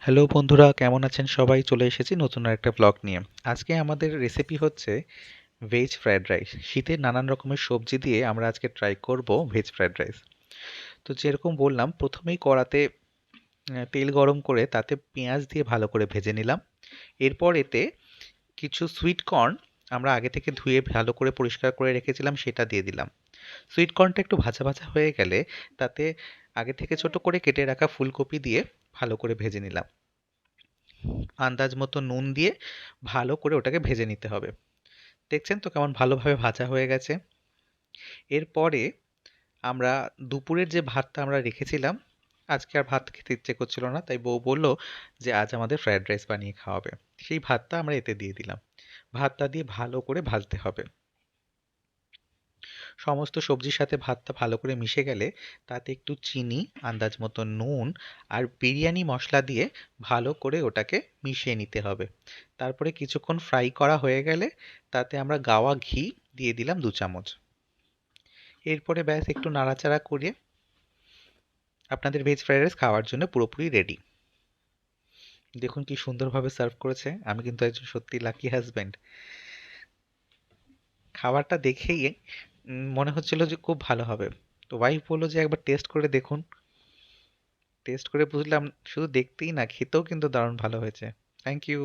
Hello বন্ধুরা, কেমন আছেন সবাই? চলে এসেছি নতুন আরেকটা ব্লগ নিয়ে। আজকে আমাদের রেসিপি হচ্ছে ভেজ ফ্রাইড রাইস। শীতের নানান রকমের সবজি দিয়ে আমরা আজকে ট্রাই করব ভেজ ফ্রাইড রাইস। তো যেরকম বললাম, প্রথমেই কড়াতে তেল গরম করে তাতে পেঁয়াজ দিয়ে ভালো করে ভেজে নিলাম। এরপর এতে কিছু সুইট কর্ন আমরা আগে থেকে ধুয়ে ভালো করে পরিষ্কার করে রেখেছিলাম, সেটা দিয়ে দিলাম। সুইট কর্নটা একটু ভাজা ভাজা হয়ে গেলে তাতে আগে থেকে ছোট করে কেটে রাখা ফুলকপি দিয়ে ভালো করে ভেজে নিলাম। আন্দাজ মতো নুন দিয়ে ভালো করে ওটাকে ভেজে নিতে হবে। দেখছেন তো কেমন ভালোভাবে ভাজা হয়ে গেছে। এরপরে আমরা দুপুরের যে ভাতটা আমরা রেখেছিলাম, আজকে আর ভাত খেতে ইচ্ছে করছিল না, তাই বউ বলল যে আজ আমাদের ফ্রাইড রাইস বানিয়ে খাওয়াবে। সেই ভাতটা আমরা এতে দিয়ে দিলাম। ভাতটা দিয়ে ভালো করে ভাজতে হবে। সমস্ত সবজির সাথে ভাতটা ভালো করে মিশে গেলে তাতে একটু চিনি, আন্দাজ মতো নুন আর বিরিয়ানি মশলা দিয়ে ভালো করে ওটাকে মিশিয়ে নিতে হবে। তারপরে কিছুক্ষণ ফ্রাই করা হয়ে গেলে তাতে আমরা গাওয়া ঘি দিয়ে দিলাম 2 চামচ। এরপরে ব্যাস একটু নাড়াচাড়া করে আপনাদের ভেজ ফ্রাইড রাইস খাওয়ার জন্য পুরোপুরি রেডি। দেখুন কি সুন্দরভাবে সার্ভ করেছে। আমি কিন্তু একজন সত্যি লাকি হাজব্যান্ড। খাবারটা দেখেই মনে হচ্ছিল যে খুব ভালো হবে। তো ওয়াইফ বলল যে একবার টেস্ট করে দেখুন। টেস্ট করে বুঝলাম শুধু দেখতেই না, খেতেও কিন্তু দারুণ ভালো হয়েছে। Thank you.